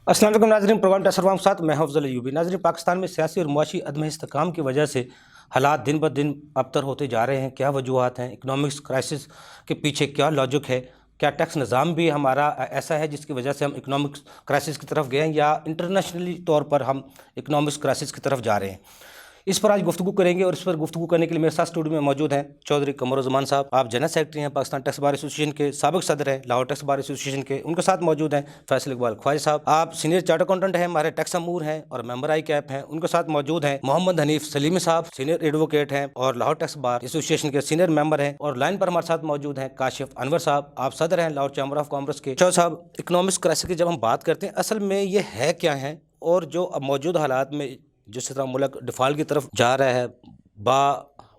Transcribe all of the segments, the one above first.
अस्सलाम वालेकुम नाज़रीन, प्रोग्राम टेस्टरवाम के साथ मैं हूं अफजल अयूबी। नाज़रीन, पाकिस्तान में सियासी और मुआशी अदम इस्तेहकाम की वजह से हालात दिन ब दिन अबतर होते जा रहे हैं। क्या वजूहत हैं, इकनॉमिक्स क्राइसिस के पीछे क्या लॉजिक है, क्या टैक्स निज़ाम भी हमारा ऐसा है जिसकी वजह से हम इकनॉमिक्स क्राइसिस की तरफ गए हैं, या इंटरनेशनली तौर पर हम इकनॉमिक्स क्राइसिस की तरफ जा रहे हैं। इस पर आज गुफ्तगू करेंगे और इस पर गुफ्तगू करने के लिए मेरे साथ स्टूडियो में मौजूद हैं चौधरी कमरुज़्ज़मान साहब। आप जनरल सेक्रेटरी हैं, पाकिस्तान टैक्स बार एसोसिएशन के, साबिक सदर हैं लाहौर टैक्स बार एसोसिएशन के। उनके साथ मौजूद हैं फैसल इकबाल ख्वाजा साहब। आप सीनियर चार्टर अकाउंटेंट हैं, हमारे टैक्स अमूर हैं और मेंबर आई कैप हैं। उनके साथ मौजूद हैं मोहम्मद हनीफ सलीमी साहब, सीनियर एडवोकेट हैं और लाहौर टैक्स बार एसोसिएशन के सीनियर मेंबर हैं। और लाइन पर हमारे साथ मौजूद हैं काशिफ अनवर साहब, आप सदर हैं लाहौर चैम्बर ऑफ कॉमर्स के। चौधरी साहब, इकनॉमिक्स क्राइसिस की जब हम बात करते हैं, असल में ये है क्या है, और जो अब मौजूद हालात में जिस तरह मुल्क डिफ़ॉल्ट की तरफ जा रहा है, बा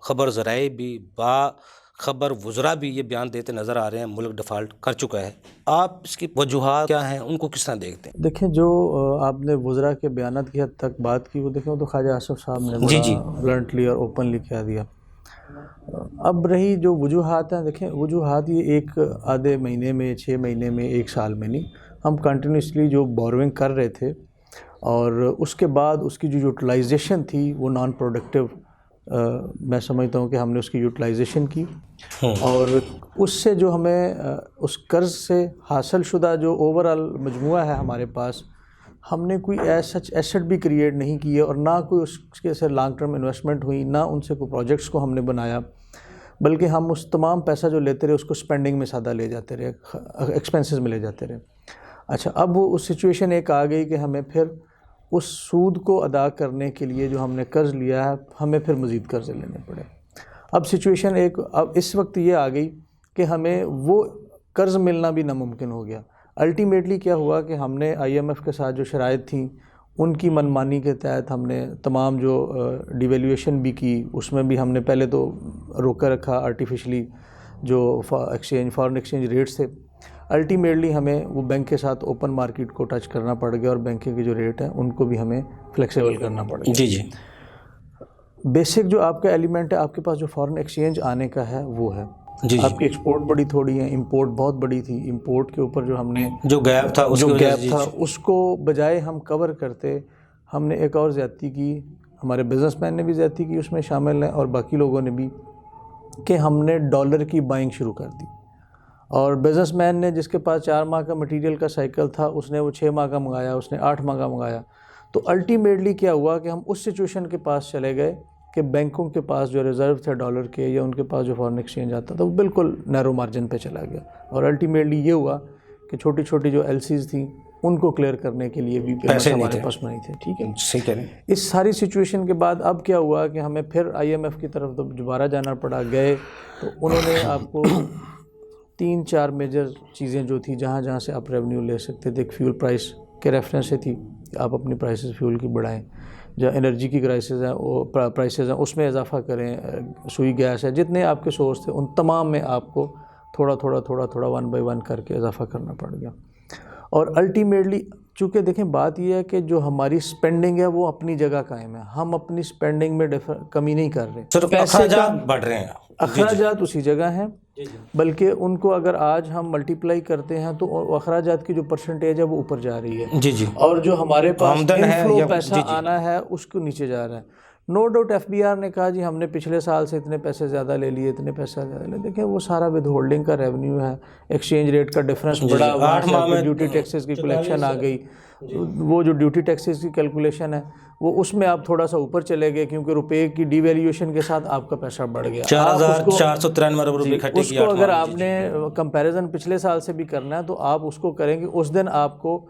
खबर ज़राए भी, बा खबर वज़रा भी ये बयान देते नज़र आ रहे हैं मुल्क डिफ़ॉल्ट कर चुका है। आप इसकी वजूहात क्या हैं, उनको किस तरह देखते हैं? देखें, जो आपने वज़रा के बयानात की हद तक बात की, वो देखें वो तो ख्वाजा आसिफ साहब ने जी जी बड़ा ब्लंटली और ओपनली कह दिया। अब रही जो वजूहात हैं, देखें वजूहात ये एक आधे महीने में, 6 महीने में, 1 साल में नहीं। हम कंटिन्यूसली जो बोरोइंग कर रहे थे और उसके बाद उसकी जो यूटिलाइजेशन थी वो नॉन प्रोडक्टिव, मैं समझता हूँ कि हमने उसकी यूटिलाइजेशन की और उससे जो हमें उस कर्ज़ से हासिल शुदा जो ओवरऑल मजमुआ है हमारे पास, हमने कोई सच एसेट भी क्रिएट नहीं किए और ना कोई उसके से लॉन्ग टर्म इन्वेस्टमेंट हुई, ना उनसे कोई प्रोजेक्ट्स को हमने बनाया, बल्कि हम उस तमाम पैसा जो लेते रहे उसको स्पेंडिंग में सादा ले जाते रहे, एक्सपेंसेस में ले जाते रहे। अच्छा, अब वो उस सिचुएशन एक आ गई कि हमें फिर उस सूद को अदा करने के लिए जो हमने कर्ज़ लिया है, हमें फिर मज़ीद कर्ज़े लेने पड़े। अब सिचुएशन अब इस वक्त ये आ गई कि हमें वो कर्ज़ मिलना भी नामुमकिन हो गया। अल्टीमेटली क्या हुआ कि हमने IMF के साथ जो शराइत थी, उनकी मनमानी के तहत हमने तमाम जो डिवेल्यूएशन भी की, उसमें भी हमने पहले तो रोका रखा आर्टिफिशली जो फॉरेन एक्सचेंज रेट्स थे। अल्टीमेटली हमें वो बैंक के साथ ओपन मार्केट को टच करना पड़ गया और बैंकिंग के जो रेट हैं उनको भी हमें फ्लेक्सिबल करना पड़ गया। जी जी बेसिक जो आपका एलिमेंट है, आपके पास जो फॉरेन एक्सचेंज आने का है वो है। जी आपकी एक्सपोर्ट बड़ी थोड़ी है, इंपोर्ट बहुत बड़ी थी। इंपोर्ट के ऊपर जो हमने जो गैप था उसको बजाय हम कवर करते, हमने एक और ज़्यादती की। हमारे बिजनेसमैन ने भी ज़्यादती की, उसमें शामिल हैं, और बाकी लोगों ने भी, कि हमने डॉलर की बाइंग शुरू कर दी। और बिजनेसमैन ने, जिसके पास 4 माह का मटेरियल का साइकिल था, उसने वो 6 माह का मंगाया, उसने 8 माह का मंगाया। तो अल्टीमेटली क्या हुआ कि हम उस सिचुएशन के पास चले गए कि बैंकों के पास जो रिज़र्व थे डॉलर के, या उनके पास जो फॉरेन एक्सचेंज आता था, वो बिल्कुल नैरो मार्जिन पे चला गया। और अल्टीमेटली ये हुआ कि छोटी छोटी जो LCs थी, उनको क्लियर करने के लिए भी पैसे हमारे पास नहीं थे। ठीक है, सही कह रहे हैं। इस सारी सिचुएशन के बाद अब क्या हुआ कि हमें फिर IMF की तरफ तो दोबारा जाना पड़ा। गए तो उन्होंने आपको 3-4 मेजर चीज़ें जो थी, जहाँ जहाँ से आप रेवेन्यू ले सकते थे, एक फ्यूल प्राइस के रेफरेंस से थी, आप अपनी प्राइसेस फ्यूल की बढ़ाएं, जहाँ एनर्जी की क्राइसिस हैं वो प्राइसेस हैं उसमें इजाफा करें, सुई गैस है, जितने आपके सोर्स थे उन तमाम में आपको थोड़ा थोड़ा 1 बाय 1 करके इजाफा करना पड़ गया। और अल्टीमेटली चूँकि देखें, बात यह है कि जो हमारी स्पेंडिंग है वो अपनी जगह कायम है, हम अपनी स्पेंडिंग में कमी नहीं कर रहे, सिर्फ अखराजात बढ़ रहे हैं। अखराजात उसी जगह हैं, बल्कि उनको अगर आज हम मल्टीप्लाई करते हैं तो अखराजात की जो परसेंटेज है वो ऊपर जा रही है। जी जी और जो हमारे पास इनफ्लो पैसा जी जी आना है उसको नीचे जा रहा है। नो डाउट FBR ने कहा जी हमने पिछले साल से इतने पैसे ज़्यादा ले लिए, इतने पैसे ज़्यादा ले। देखिए, वो सारा विद होल्डिंग का रेवेन्यू है, एक्सचेंज रेट का डिफरेंस बड़ा, 8 माह में ड्यूटी टैक्सेस की कलेक्शन आ गई। वो जो ड्यूटी टैक्सेस की कैलकुलेशन है वो, उसमें आप थोड़ा सा ऊपर चले गए, क्योंकि रुपए की डिवैल्यूएशन के साथ आपका पैसा बढ़ गया। 4,493 रुपये इकट्ठे किए। उसको अगर आपने कंपैरिजन पिछले साल से भी करना है तो आप उसको करेंगे, उस दिन आपको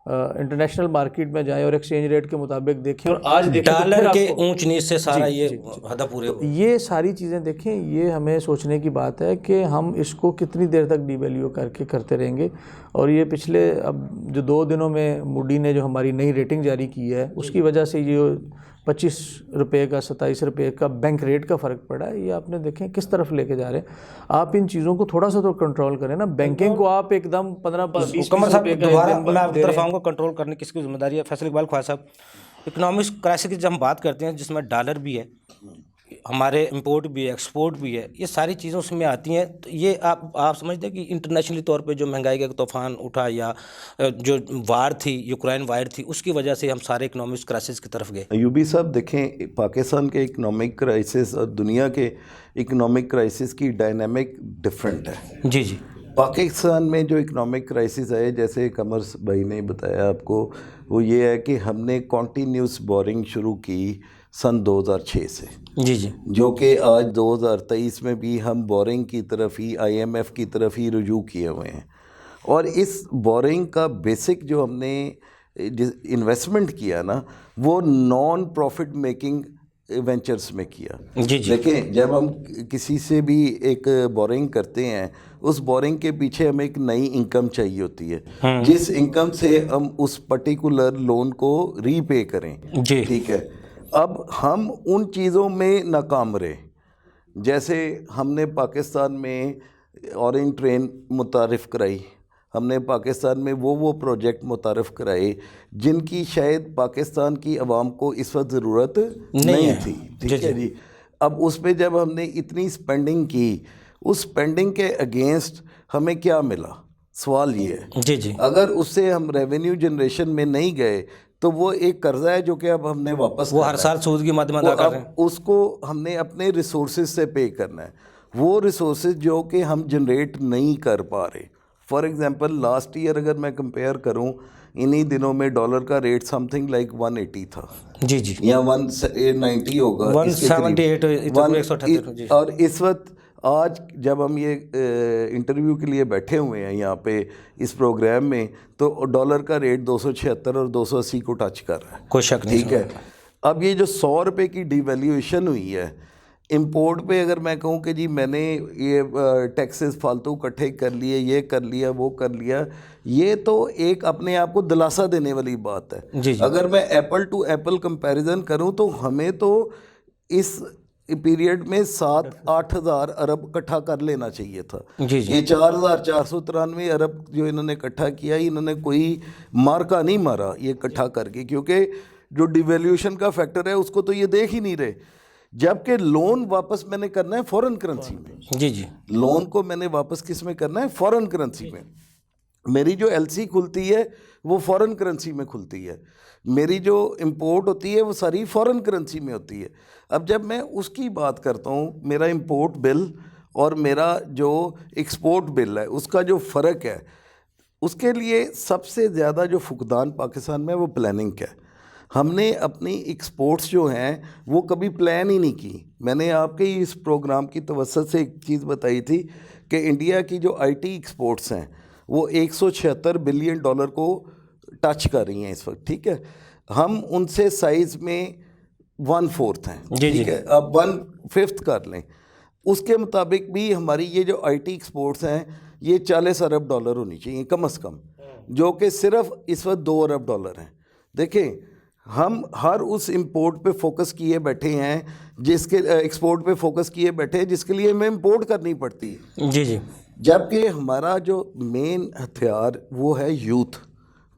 इंटरनेशनल मार्केट में जाएं और एक्सचेंज रेट के मुताबिक देखें, और आज देखें डॉलर के ऊंच नीच से सारा ये हदा पूरे तो ये सारी चीज़ें देखें, ये हमें सोचने की बात है कि हम इसको कितनी देर तक डिवैल्यू करते रहेंगे। और ये पिछले अब जो 2 दिनों में मूडी ने जो हमारी नई रेटिंग जारी की है, उसकी वजह से ये 25 रुपये का 27 रुपये का बैंक रेट का फ़र्क पड़ा है। ये आपने देखें किस तरफ लेके जा रहे हैं। आप इन चीज़ों को थोड़ा सा तो कंट्रोल करें ना। बैंकिंग को आप एकदम 15-20 दोबारा मैं आपकी तरफ आऊँगा, कंट्रोल करने किसकी जिम्मेदारी है? फैसल इकबाल ख्वाजा साहब, इकोनॉमिक्स क्राइसिस की जब हम बात करते हैं जिसमें डॉलर भी है, हमारे इंपोर्ट भी है, एक्सपोर्ट भी है, ये सारी चीज़ों से में आती हैं। तो ये आप समझते हैं कि इंटरनेशनली तौर पे जो महंगाई का तूफान उठा या जो वार थी, यूक्रेन वार थी, उसकी वजह से हम सारे इकोनॉमिक क्राइसिस की तरफ गए? यूबी साहब देखें, पाकिस्तान के इकोनॉमिक क्राइसिस और दुनिया के इकोनॉमिक क्राइसिस की डायनामिक डिफरेंट है। जी जी। पाकिस्तान में जो इकोनॉमिक क्राइसिस है, जैसे कमर भाई ने बताया आपको, वो ये है कि हमने कॉन्टीन्यूस बोरिंग शुरू की सन 2006 से, जी जी। जो कि आज 2023 में भी हम बोरिंग की तरफ ही, IMF की तरफ ही रुजू किए हुए हैं। और इस बोरिंग का बेसिक जो हमने इन्वेस्टमेंट किया ना, वो नॉन प्रॉफिट मेकिंग वेंचर्स में किया। जी जी। देखें, जब हम किसी से भी एक बोरिंग करते हैं, उस बोरिंग के पीछे हमें एक नई इनकम चाहिए होती है, जिस इनकम से हम उस पर्टिकुलर लोन को रीपे करें। जी। ठीक है। अब हम उन चीज़ों में नाकाम रहे, जैसे हमने पाकिस्तान में ऑरेंज ट्रेन मुतारिफ़ कराई, हमने पाकिस्तान में वो प्रोजेक्ट मुतारफ़ कराए जिनकी शायद पाकिस्तान की आवाम को इस वक्त ज़रूरत नहीं थी। ठीक है जी। अब उस पर जब हमने इतनी स्पेंडिंग की, उस स्पेंडिंग के अगेंस्ट हमें क्या मिला? सवाल ये है। जी जी। अगर उससे हम रेवेन्यू जनरेशन में नहीं गए तो वो एक कर्जा है जो कि अब हमने वापस, वो हर साल सूद की माध्यम अदा कर रहे हैं, उसको हमने अपने रिसोर्सेज से पे करना है। वो रिसोर्सेज जो कि हम जनरेट नहीं कर पा रहे। फॉर एग्जांपल लास्ट ईयर अगर मैं कंपेयर करूं, इन्हीं दिनों में डॉलर का रेट समथिंग लाइक 180 था। जी जी। या 190 होगा, 178। और इस वक्त आज जब हम ये इंटरव्यू के लिए बैठे हुए हैं यहाँ पे इस प्रोग्राम में, तो डॉलर का रेट 276 और 280 को टच कर रहा है। कोई शक नहीं। ठीक है। अब ये जो 100 रुपये की डिवैल्यूएशन हुई है इंपोर्ट पे, अगर मैं कहूँ कि जी मैंने ये टैक्सेस फालतू इकट्ठे कर लिए, ये कर लिया, वो कर लिया, ये तो एक अपने आप को दिलासा देने वाली बात है। जी जी। अगर मैं एप्पल टू एप्पल कंपैरिजन करूँ तो हमें तो इस पीरियड में 7-8 हज़ार अरब इकट्ठा कर लेना चाहिए था। जी जी। ये 4,493 अरब जो इन्होंने इकट्ठा किया, इन्होंने कोई मार्का नहीं मारा ये इकट्ठा करके, क्योंकि जो डिवैल्यूएशन का फैक्टर है उसको तो ये देख ही नहीं रहे। जबकि लोन वापस मैंने करना है फॉरेन करेंसी में। जी जी। लोन को मैंने वापस किस में करना है? फॉरेन करेंसी में। मेरी जो LC खुलती है वो फॉरेन करेंसी में खुलती है, मेरी जो इंपोर्ट होती है वो सारी फॉरेन करेंसी में होती है। अब जब मैं उसकी बात करता हूँ, मेरा इंपोर्ट बिल और मेरा जो एक्सपोर्ट बिल है उसका जो फ़र्क है, उसके लिए सबसे ज़्यादा जो फुकदान पाकिस्तान में वो प्लानिंग का है। हमने अपनी एक्सपोर्ट्स जो हैं वो कभी प्लान ही नहीं की। मैंने आपके इस प्रोग्राम की तवज्जो से एक चीज़ बताई थी कि इंडिया की जो IT एक्सपोर्ट्स हैं वो 176 बिलियन डॉलर को टच कर रही हैं इस वक्त। ठीक है। हम उनसे साइज़ में 1/4 हैं। ठीक है। अब 1/5 कर लें, उसके मुताबिक भी हमारी ये जो IT एक्सपोर्ट्स हैं ये 40 अरब डॉलर होनी चाहिए कम से कम, जो कि सिर्फ इस वक्त 2 अरब डॉलर हैं। देखें, हम हर उस इंपोर्ट पे फोकस किए बैठे हैं, जिसके एक्सपोर्ट पे फोकस किए बैठे हैं जिसके लिए हमें इंपोर्ट करनी पड़ती है। जी जी। जबकि हमारा जो मेन हथियार वो है यूथ।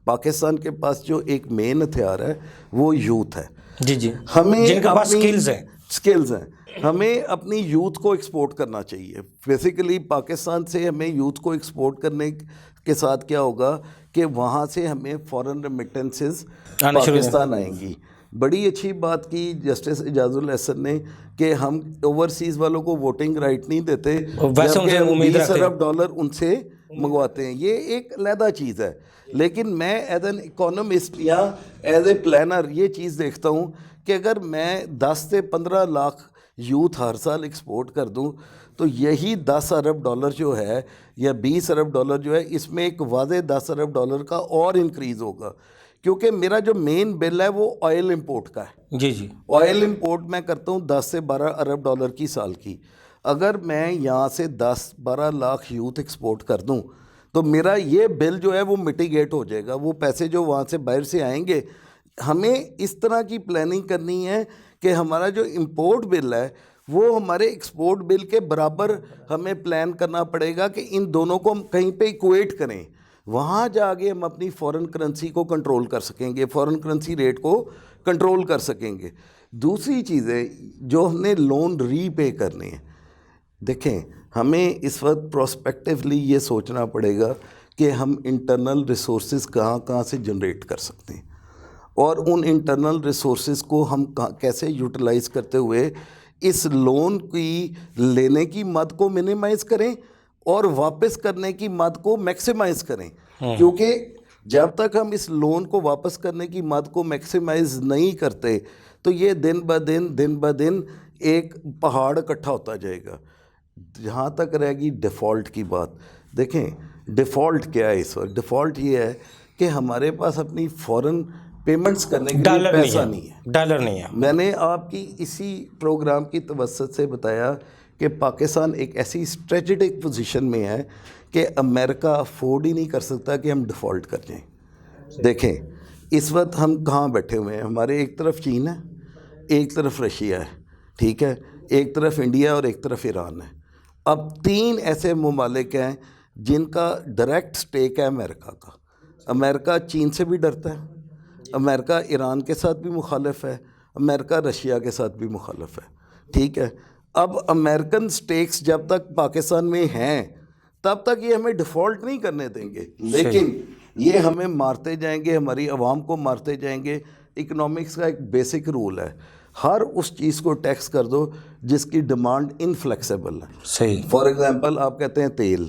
पाकिस्तान के पास जो एक मेन हथियार है वो यूथ है। जी जी। हमें जिनके पास स्किल्स हैं, हमें अपनी यूथ को एक्सपोर्ट करना चाहिए। बेसिकली पाकिस्तान से हमें यूथ को एक्सपोर्ट करने के साथ क्या होगा कि वहाँ से हमें फॉरेन रेमिटेंसेस पाकिस्तान आएंगी। बड़ी अच्छी बात की जस्टिस इजाजुल हसन ने कि हम ओवरसीज़ वालों को वोटिंग राइट नहीं देते, जबकि 20 अरब डॉलर उनसे मंगवाते हैं। ये एक अलहदा चीज़ है। लेकिन मैं एज एन इकोनॉमिस्ट या एज ए प्लानर ये चीज़ देखता हूँ कि अगर मैं 10 से 15 लाख यूथ हर साल एक्सपोर्ट कर दूं तो यही 10 अरब डॉलर जो है या 20 अरब डॉलर जो है, इसमें एक वाज़े 10 अरब डॉलर का और इंक्रीज़ होगा, क्योंकि मेरा जो मेन बिल है वो ऑयल इंपोर्ट का है। जी जी। ऑयल इंपोर्ट मैं करता हूँ 10 से 12 अरब डॉलर की साल की। अगर मैं यहाँ से 10-12 लाख यूथ एक्सपोर्ट कर दूँ तो मेरा ये बिल जो है वो मिटिगेट हो जाएगा। वो पैसे जो वहाँ से बाहर से आएंगे, हमें इस तरह की प्लानिंग करनी है कि हमारा जो इंपोर्ट बिल है वो हमारे एक्सपोर्ट बिल के बराबर हमें प्लान करना पड़ेगा कि इन दोनों को हम कहीं पे इक्वेट करें। वहाँ जाके हम अपनी फॉरेन करेंसी को कंट्रोल कर सकेंगे, फॉरेन करेंसी रेट को कंट्रोल कर सकेंगे। दूसरी चीज़ें जो हमने लोन रीपे करने हैं, देखें हमें इस वक्त प्रोस्पेक्टिवली ये सोचना पड़ेगा कि हम इंटरनल रिसोर्सेज कहाँ कहाँ से जनरेट कर सकते हैं और उन इंटरनल रिसोर्सेज को हम कैसे यूटिलाइज़ करते हुए इस लोन की लेने की मद को मिनिमाइज़ करें और वापस करने की मद को मैक्सिमाइज़ करें। क्योंकि जब तक हम इस लोन को वापस करने की मद को मैक्सिमाइज़ नहीं करते तो ये दिन ब दिन एक पहाड़ इकट्ठा होता जाएगा। जहाँ तक रहेगी डिफ़ॉल्ट की बात, देखें डिफ़ॉल्ट क्या है इस वक्त? डिफ़ॉल्ट ये है कि हमारे पास अपनी फ़ॉरेन पेमेंट्स करने के लिए पैसा नहीं है, डॉलर नहीं है। मैंने आपकी इसी प्रोग्राम की तवज्जुह से बताया कि पाकिस्तान एक ऐसी स्ट्रेटेजिक पोजीशन में है कि अमेरिका अफोर्ड ही नहीं कर सकता कि हम डिफ़ॉल्ट कर जाएं। देखें इस वक्त हम कहाँ बैठे हुए हैं, हमारे एक तरफ चीन है, एक तरफ रशिया है, ठीक है, एक तरफ इंडिया और एक तरफ ईरान है। अब 3 ऐसे ममालिक हैं जिनका डायरेक्ट स्टेक है अमेरिका का। अमेरिका चीन से भी डरता है, अमेरिका ईरान के साथ भी मुखालिफ है, अमेरिका रशिया के साथ भी मुखालिफ है, ठीक है। अब अमेरिकन स्टेक्स जब तक पाकिस्तान में हैं तब तक ये हमें डिफ़ॉल्ट नहीं करने देंगे, लेकिन ये हमें मारते जाएंगे, हमारी आवाम को मारते जाएंगे। इकोनॉमिक्स का एक बेसिक रूल है, हर उस चीज़ को टैक्स कर दो जिसकी डिमांड इनफ्लेक्सिबल है। सही। फॉर एग्ज़ाम्पल आप कहते हैं तेल,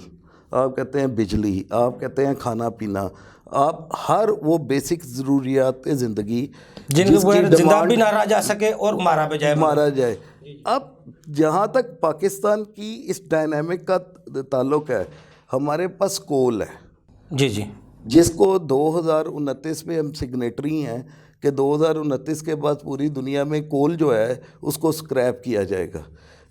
आप कहते हैं बिजली, आप कहते हैं खाना पीना, आप हर वो बेसिक ज़रूरियात ज़िंदगी जिनकी जिंदा भी ना रहा जा सके और मारा जाए। अब जहाँ तक पाकिस्तान की इस डायनामिक का ताल्लुक़ है, हमारे पास कोल है जी, जिसको 2029 में हम सिग्नेटरी हैं कि 2029 के बाद पूरी दुनिया में कोल जो है उसको स्क्रैप किया जाएगा।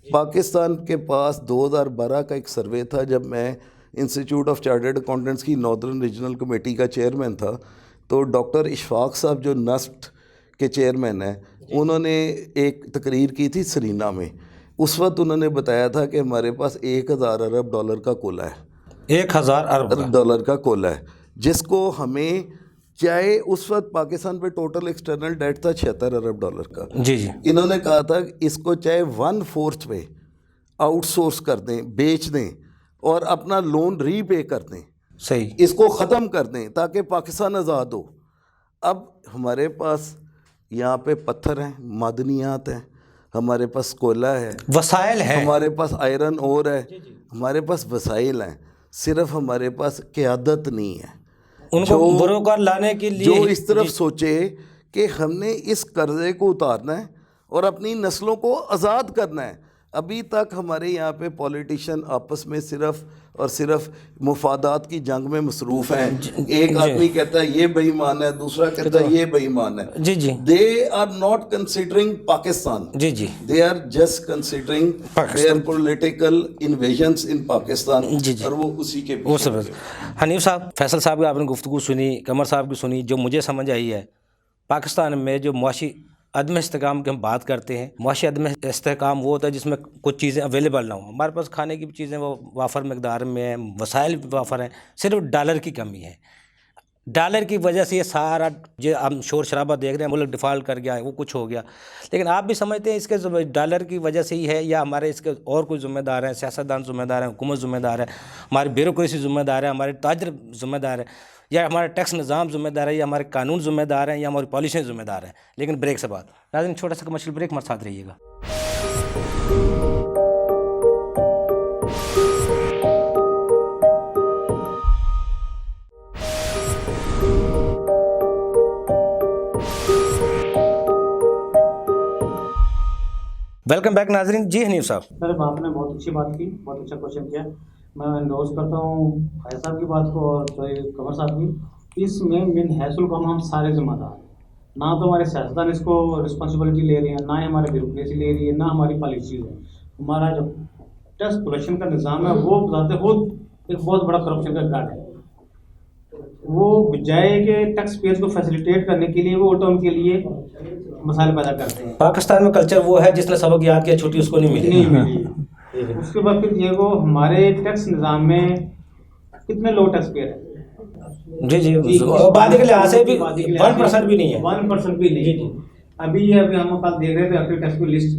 पाकिस्तान के पास 2012 का एक सर्वे था, जब मैं इंस्टीट्यूट ऑफ चार्टर्ड अकाउंटेंट्स की नॉर्दर्न रीजनल कमेटी का चेयरमैन था, तो डॉक्टर इशफाक साहब जो नस्ट के चेयरमैन हैं, उन्होंने एक तकरीर की थी सरीना में। उस वक्त उन्होंने बताया था कि हमारे पास 1000 अरब डॉलर का कोला है, 1000 अरब डॉलर का कोला है, जिसको हमें चाहे उस वक्त पाकिस्तान पे टोटल एक्सटर्नल डेट था 76 अरब डॉलर का। जी। इन्होंने कहा था इसको चाहे 1/4 पे आउटसोर्स कर दें, बेच दें और अपना लोन रीपे कर दें, सही, इसको ख़त्म कर दें ताकि पाकिस्तान आज़ाद हो। अब हमारे पास यहाँ पे पत्थर हैं, मादनियात हैं, हमारे पास कोयला है, वसाइल है, हमारे पास आयरन ओर है, हमारे पास वसाइल हैं, सिर्फ हमारे पास क़यादत नहीं है उनको बरोबर लाने के लिए जो इस तरफ सोचे कि हमने इस कर्ज़े को उतारना है और अपनी नस्लों को आज़ाद करना है। अभी तक हमारे यहाँ पे पॉलिटिशियन आपस में सिर्फ और सिर्फ मुफादात की जंग में मसरूफ़ हैं। एक आदमी कहता है ये बेईमान है, दूसरा कहता है ये बेईमान है। जी। They are not considering Pakistan, जी। They are just considering their political invasions in Pakistan. और वो उसी के वो सब। हनीफ साहब, फैसल साहब की आपने गुफ्तगू सुनी, कमर साहब की सुनी, जो मुझे समझ आई है पाकिस्तान में जो मुआशी अदम इस्तेहकाम की हम बात करते हैं, मुआशी अदम इस्तेहकाम वो होता है जिसमें कुछ चीज़ें अवेलेबल ना हो। हमारे पास खाने की चीज़ें वो वाफर मकदार में हैं, वसाइल भी वाफर हैं, सिर्फ डॉलर की कमी है। डॉलर की वजह से ये सारा जो हम शोर शराबा देख रहे हैं, मुल्क डिफ़ॉल्ट कर गया है, वो कुछ हो गया। लेकिन आप भी समझते हैं इसके डॉलर की वजह से ही है या हमारे इसके और कोई ज़िम्मेदार हैं, सियासतदान ज़िम्मेदार हैं, हुकूमत ज़िम्मेदार है, हमारी ब्यूरोक्रेसी ज़िम्मेदार है, हमारे ताजर ज़िम्मेदार है, या हमारा टैक्स निज़ाम ज़िम्मेदार है, या हमारे कानून ज़िम्मेदार हैं, या हमारी पॉलिसियाँ ज़िम्मेदार हैं। लेकिन ब्रेक से बात, नाज़रीन छोटा सा कमर्शियल ब्रेक, हमारे साथ रहिएगा। वेलकम बैक नाजरीन। जी हनीफ साहब। सर आपने बहुत अच्छी बात की, बहुत अच्छा क्वेश्चन किया। मैं एंडोर्स करता हूँ फैज साहब की बात को और कमर साहब की। इसमें मिन हैसुल कम हम सारे जिम्मेदार हैं, ना तो हमारे सियासतदान इसको रिस्पॉन्सिबिलिटी ले रहे हैं, ना ही हमारी ब्यूरोक्रेसी ले रही है, ना हमारी पॉलिसी है। हमारा जो टैक्स कलेक्शन का निज़ाम है वो बताते खुद एक बहुत बड़ा करप्शन का घाट है। वो बजाय के टैक्स पेयर्स को फैसिलिटेट करने के लिए वो उल्टा उनके लिए मसाले पैदा करते हैं। पाकिस्तान में कल्चर वो है जिसने सबक याद किया, छुट्टी उसको नहीं मिली। उसके बाद फिर ये वो हमारे टैक्स निज़ाम में कितने लो टैक्स पेयर हैं। जी। आबादी के लिहाज से भी 1% भी नहीं है, 1% भी नहीं। अभी हम कल देख रहे थे एक्टिव टैक्स की लिस्ट,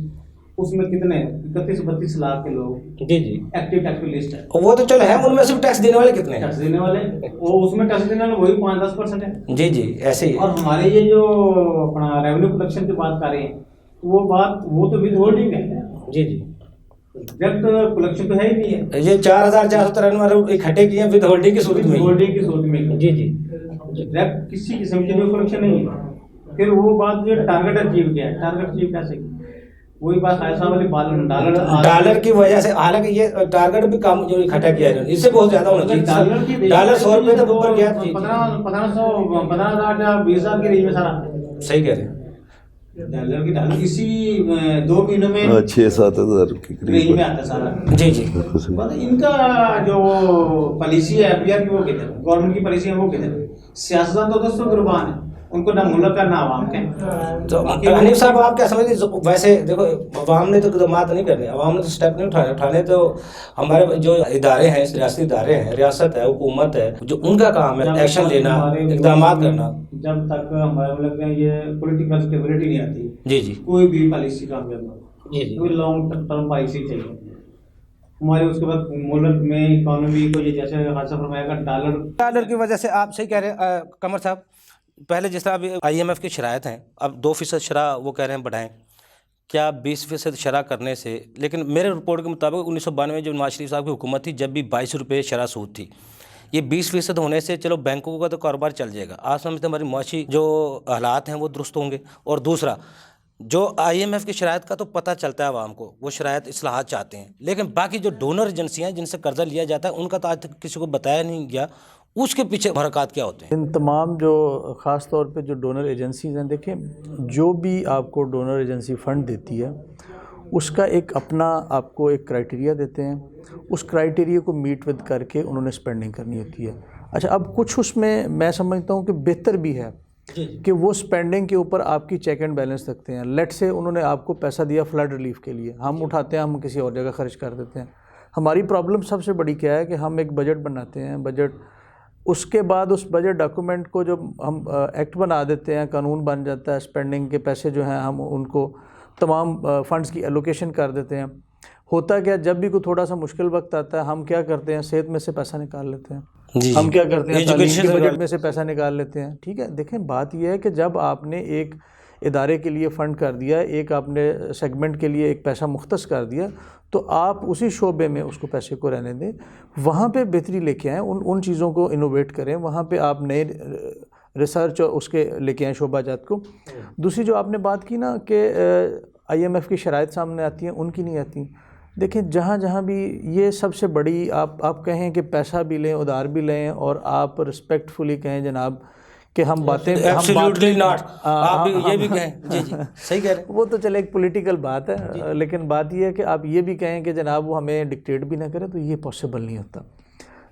उसमें कितने 31-32 लाख के लोग जी जी, एक्टिव टैक्स की लिस्ट है। वो तो चलो है, उनमें से टैक्स देने वाले कितने हैं? टैक्स देने वाले वो उसमें टैक्स देने वाले वही 5-10% है। जी जी, ऐसे ही है। और हमारे ये जो अपना रेवेन्यू कलेक्शन की बात कर रहे हैं, वो तो विद होल्डिंग है। जी जी, डायरेक्ट कलेक्शन तो है ही नहीं है। ये 4,493 वाले इकट्ठे किए विद होल्डिंग की सूरत में। होल्डिंग की सूरत में जी जी, डायरेक्ट किसी किस्म की कोई कलेक्शन नहीं है। फिर वो बात जो टारगेट अचीव किया है, टारगेट अचीव कैसे किया, वही बात ऐसा वाली डॉलर की वजह से, हालांकि ये टारगेट भी कम जो इकट्ठा किया है, इससे बहुत ज्यादा होना चाहिए। डॉलर 100 रुपये तक ऊपर गया। 15,000 या 20,000 की रेंज में सारा। सही कह रहे हैं। डॉलर इसी 2 महीनों में 6-7 हज़ार की रेंज में आता है सारा। जी जी, मतलब इनका जो पॉलिसी है एफबीआर की, वो किधर, गवर्नमेंट की पॉलिसी है वो किधर, सियासतदान तो दोस्तों कुर्बान है, उनको ना मुल्क का ना आवाम के। तो हनीफ साहब आप क्या समझते? वैसे देखो, अवाम ने तो इक़दामात नहीं करने, अवाम ने तो स्टेप नहीं उठाने तो हमारे जो इदारे हैं, रियासती इदारे हैं, रियासत है, हुकूमत है, जो उनका काम है एक्शन लेना, इक़दामात करना। जब तक हमारे मुल्क में ये पॉलिटिकल स्टेबिलिटी नहीं आती, जी जी, कोई भी पॉलिसी कामयाब ना हो। जी जी, कोई लॉन्ग टर्म पॉलिसी चाहिए हमारे। उसके बाद मुल्क में इकोनॉमी को ये जैसे खासा फरमाया डॉलर की वजह से आप सही कह रहे हैं कमर साहब। पहले जिस तरह अभी IMF की शराइत हैं, अब 2% शरह वो कह रहे हैं बढ़ाएं, क्या 20% शरह करने से? लेकिन मेरे रिपोर्ट के मुताबिक 1992 जब नवाज शरीफ साहब की हुकूमत थी, जब भी 22 रुपये शरह सूद थी, ये 20% होने से चलो बैंकों का तो कारोबार चल जाएगा, आप समझते हमारी मुआशी जो हालात हैं वो दुरुस्त होंगे। और दूसरा, जो IMF की शराइत का तो पता चलता है आवाम को, वो शराइत इस्लाहात चाहते हैं, लेकिन बाकी जो डोनर एजेंसियाँ जिनसे कर्जा लिया जाता है, उनका तो आज तक किसी को बताया नहीं गया, उसके पीछे हरकत क्या होते हैं? इन तमाम जो ख़ास तौर पे जो डोनर एजेंसीज़ हैं, देखें जो भी आपको डोनर एजेंसी फ़ंड देती है, उसका एक अपना आपको एक क्राइटेरिया देते हैं, उस क्राइटेरिया को मीट विद करके उन्होंने स्पेंडिंग करनी होती है। अच्छा, अब कुछ उसमें मैं समझता हूँ कि बेहतर भी है कि वो स्पेंडिंग के ऊपर आपकी चेक एंड बैलेंस रखते हैं। लेट से उन्होंने आपको पैसा दिया फ्लड रिलीफ के लिए, हम उठाते हैं, हम किसी और जगह खर्च कर देते हैं। हमारी प्रॉब्लम सबसे बड़ी क्या है कि हम एक बजट बनाते हैं, बजट, उसके बाद उस बजट डॉक्यूमेंट को जो हम एक्ट बना देते हैं, कानून बन जाता है, स्पेंडिंग के पैसे जो हैं हम उनको तमाम फंड्स की एलोकेशन कर देते हैं। होता क्या, जब भी कोई थोड़ा सा मुश्किल वक्त आता है, हम क्या करते हैं, सेहत में से पैसा निकाल लेते हैं, हम क्या करते हैं, तालीम के बजट में से पैसा निकाल लेते हैं। ठीक है, देखें बात यह है कि जब आपने एक इदारे के लिए फ़ंड कर दिया, एक आपने सेगमेंट के लिए एक पैसा मुख्तस कर दिया, तो आप उसी शोबे में उसको पैसे को रहने दें, वहाँ पे बेहतरी लेके आएँ, उन चीज़ों को इनोवेट करें, वहाँ पे आप नए रिसर्च और उसके लेके आएँ शोबाजात को। दूसरी जो आपने बात की ना कि IMF की शराइत सामने आती हैं, उनकी नहीं आती। देखें जहाँ जहाँ भी ये सबसे बड़ी आप कहें कि पैसा भी लें, उधार भी लें, और आप रिस्पेक्टफुली कहें जनाब कि हम बातें एब्सोल्युटली नॉट, आप ये भी कहें। जी जी, सही कह रहे हैं। वो तो चले एक पॉलिटिकल बात है, लेकिन बात ये है कि आप ये भी कहें कि जनाब वो हमें डिक्टेट भी ना करे, तो ये पॉसिबल नहीं होता।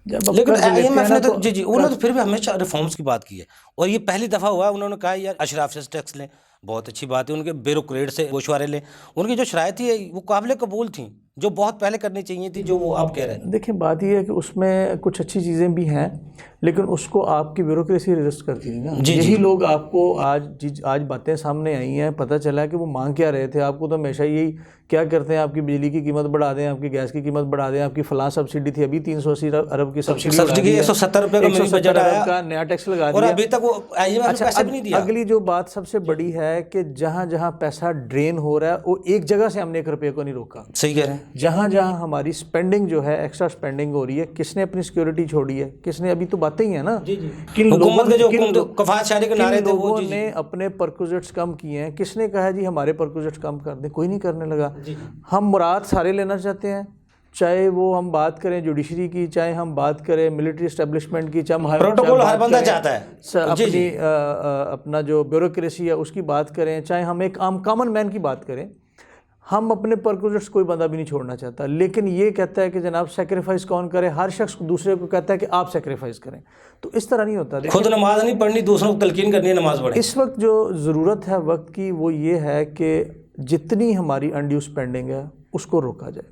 जब लेकिन IMF ने तो जी जी, उन्होंने तो फिर भी हमेशा रिफॉर्म्स की बात की है, और ये पहली दफ़ा हुआ उन्होंने कहा यार अशराफ से टैक्स लें, बहुत अच्छी बात है, उनके ब्यूरोक्रेट से गोशवारे लें। उनकी जो शराइत थी वो काबिल कबूल थी, जो बहुत पहले करनी चाहिए थी, जो वो आप कह रहे हैं। देखिए बात यह है कि उसमें कुछ अच्छी चीज़ें भी हैं, लेकिन उसको आपकी ब्यूरोक्रेसी रेजिस्ट करती है ना। यही लोग आपको आज बातें सामने आई हैं, पता चला है कि वो मांग क्या रहे थे। आपको तो हमेशा यही क्या करते हैं, आपकी बिजली की कीमत बढ़ा दें, आपकी गैस की कीमत बढ़ा दें, आपकी फलां सब्सिडी थी, अभी 380 अरब की सब्सिडी 170 रुपये का बजट आया का नया टैक्स लगा और दिया, अभी तक वो IMF ने पैसे भी नहीं दिया। अगली जो बात सबसे बड़ी है कि जहाँ जहाँ पैसा ड्रेन हो रहा है, वो एक जगह से हमने 1 रुपये को नहीं रोका। सही कह रहे हैं। जहाँ जहाँ हमारी स्पेंडिंग जो है, एक्स्ट्रा स्पेंडिंग हो रही है, किसने अपनी सिक्योरिटी छोड़ी है, किसने, अभी तो बातें ही है ना, किन लोगों ने अपने परक्विजिट्स कम किए हैं, किसने कहा जी हमारे परक्विजिट्स कम कर दें, कोई नहीं करने लगा। हम मुराद सारे लेना चाहते हैं, चाहे वो हम बात करें जुडिशरी की, चाहे हम बात करें मिलिट्री एस्टेब्लिशमेंट की, चाहे प्रोटोकॉल हर बंदा चाहता है, अपनी अपना जो ब्यूरोक्रेसी है उसकी बात करें, चाहे हम एक आम कॉमन मैन की बात करें, हम अपने परक्विजिट्स कोई बंदा भी नहीं छोड़ना चाहता। लेकिन ये कहता है कि जनाब सेक्रीफाइस कौन करे, हर शख्स दूसरे को कहता है कि आप सेक्रीफाइस करें, तो इस तरह नहीं होता। खुद नमाज नहीं पढ़नी, दूसरों को तलकीन करनी है नमाज पढ़े। इस वक्त जो ज़रूरत है वक्त की, वो ये है कि जितनी हमारी अनड्यू स्पेंडिंग है उसको रोका जाए,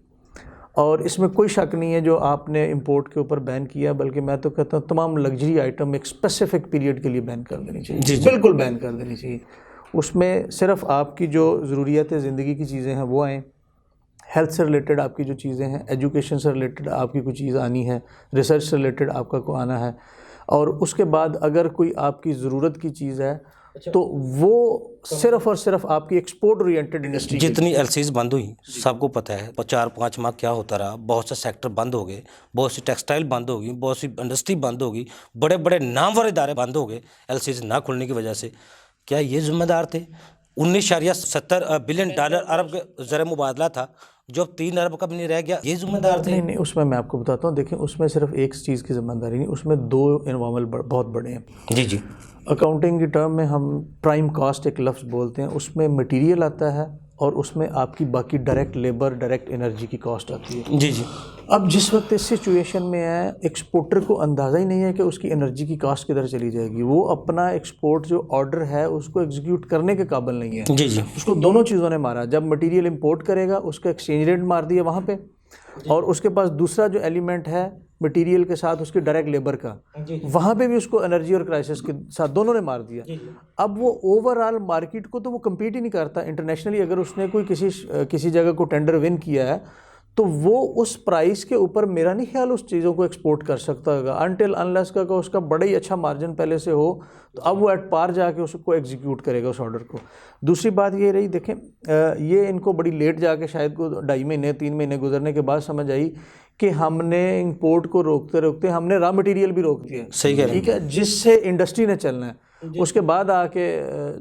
और इसमें कोई शक नहीं है जो आपने इंपोर्ट के ऊपर बैन किया, बल्कि मैं तो कहता हूँ तमाम लग्जरी आइटम एक स्पेसिफिक पीरियड के लिए बैन कर देनी चाहिए, बिल्कुल बैन कर देनी चाहिए। उसमें सिर्फ आपकी जो ज़रूरियात ज़िंदगी की चीज़ें हैं वो आएँ, हेल्थ से रिलेटेड आपकी जो चीज़ें हैं, एजुकेशन से रिलेटेड आपकी कुछ चीज़ आनी है, रिसर्च से रिलेटेड आपका को आना है, और उसके बाद अगर कोई आपकी ज़रूरत की चीज़ है तो वो सिर्फ और सिर्फ आपकी एक्सपोर्ट ओरिएंटेड इंडस्ट्री जितनी एलसीज बंद हुई सबको पता है 4-5 माह क्या होता रहा, बहुत से सेक्टर बंद हो गए, बहुत सी टेक्सटाइल बंद हो गई, बहुत सी इंडस्ट्री बंद हो गई, बड़े बड़े नामवर इदारे बंद हो गए एलसीज ना खुलने की वजह से। क्या ये जिम्मेदार थे? 19.70 बिलियन डॉलर अरब के ज़र मुबादला था जो अब 3 अरब का भी नहीं रह गया, ये जिम्मेदार थे? नहीं, उसमें मैं आपको बताता हूँ। देखिए, उसमें सिर्फ एक चीज़ की जिम्मेदारी नहीं, उसमें 2 इन्वॉल्व बहुत बड़े हैं। जी जी। अकाउंटिंग की टर्म में हम प्राइम कॉस्ट एक लफ्ज़ बोलते हैं, उसमें मटेरियल आता है और उसमें आपकी बाकी डायरेक्ट लेबर, डायरेक्ट एनर्जी की कॉस्ट आती है। जी जी। अब जिस वक्त इस सिचुएशन में है, एक्सपोर्टर को अंदाज़ा ही नहीं है कि उसकी एनर्जी की कॉस्ट किधर चली जाएगी। वो अपना एक्सपोर्ट जो ऑर्डर है उसको एग्जीक्यूट करने के काबिल नहीं है। जी जी। उसको दोनों चीज़ों ने मारा। जब मटेरियल इंपोर्ट करेगा उसका एक्सचेंज रेट मार दिया वहाँ पे, और उसके पास दूसरा जो एलिमेंट है मटेरियल के साथ उसकी डायरेक्ट लेबर का, वहाँ पे भी उसको एनर्जी और क्राइसिस के साथ दोनों ने मार दिया। अब वो ओवरऑल मार्केट को तो वो कम्पीट ही नहीं करता इंटरनेशनली। अगर उसने कोई किसी जगह को टेंडर विन किया है तो वो उस प्राइस के ऊपर मेरा नहीं ख्याल उस चीज़ों को एक्सपोर्ट कर सकता होगा अनटिल अनलेस का उसका बड़ा ही अच्छा मार्जिन पहले से हो, तो अब वो एट पार जाके उसको एग्जीक्यूट करेगा उस ऑर्डर को। दूसरी बात ये रही, देखें ये इनको बड़ी लेट जाके शायद को 2.5 महीने 3 महीने गुजरने के बाद समझ आई कि हमने इंपोर्ट को रोकते रोकते हमने रॉ मटेरियल भी रोक दिया। सही कह रहे हैं। ठीक है, जिससे इंडस्ट्री ने चलना है। उसके बाद आके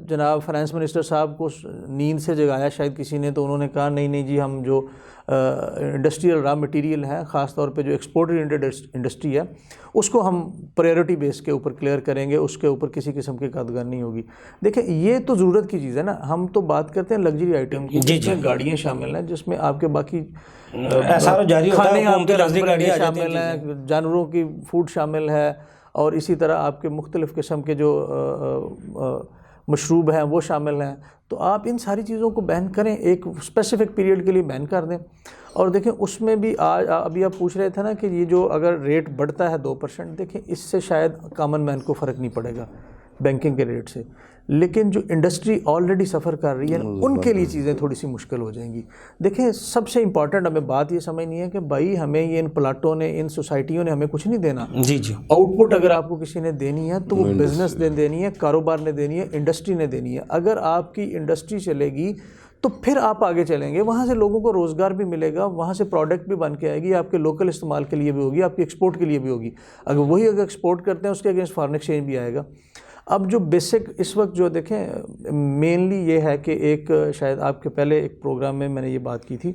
जनाब फाइनेंस मिनिस्टर साहब को नींद से जगाया शायद किसी ने, तो उन्होंने कहा नहीं नहीं जी, हम जो इंडस्ट्रियल रॉ मटेरियल है, ख़ास तौर पे जो एक्सपोर्ट ओरिएंटेड इंडस्ट्री है, उसको हम प्रायोरिटी बेस के ऊपर क्लियर करेंगे, उसके ऊपर किसी किस्म की कादगार नहीं होगी। देखें, ये तो ज़रूरत की चीज़ है ना। हम तो बात करते हैं लग्जरी आइटम की, जिसमें गाड़ियाँ शामिल हैं, जिसमें आपके बाकी खाने आपके गाड़ियाँ शामिल हैं, जानवरों की फूड शामिल है, और इसी तरह आपके मुख्तलिफ़ किस्म के जो मशरूब हैं वो शामिल हैं। तो आप इन सारी चीज़ों को बैन करें, एक स्पेसिफिक पीरियड के लिए बैन कर दें। और देखें, उसमें भी आज अभी आप पूछ रहे थे ना कि ये जो अगर रेट बढ़ता है 2%, देखें इससे शायद कॉमन मैन को फ़र्क नहीं पड़ेगा बैंकिंग के रेट से, लेकिन जो इंडस्ट्री ऑलरेडी सफ़र कर रही है उनके लिए चीज़ें थोड़ी सी मुश्किल हो जाएंगी। देखें, सबसे इम्पॉर्टेंट हमें बात ये समझनी है कि भाई हमें ये इन प्लाटों ने, इन सोसाइटियों ने हमें कुछ नहीं देना। जी जी। आउटपुट अगर आपको किसी ने देनी है तो वो बिज़नेस ने देनी है, कारोबार ने देनी है, इंडस्ट्री ने देनी है। अगर आपकी इंडस्ट्री चलेगी तो फिर आप आगे चलेंगे, वहाँ से लोगों को रोज़गार भी मिलेगा, वहाँ से प्रोडक्ट भी बन के आएगी, आपके लोकल इस्तेमाल के लिए भी होगी, आपकी एक्सपोर्ट के लिए भी होगी। अगर एक्सपोर्ट करते हैं उसके अगेंस्ट फॉरेन एक्सचेंज भी आएगा। अब जो बेसिक इस वक्त जो देखें मेनली ये है कि एक शायद आपके पहले एक प्रोग्राम में मैंने ये बात की थी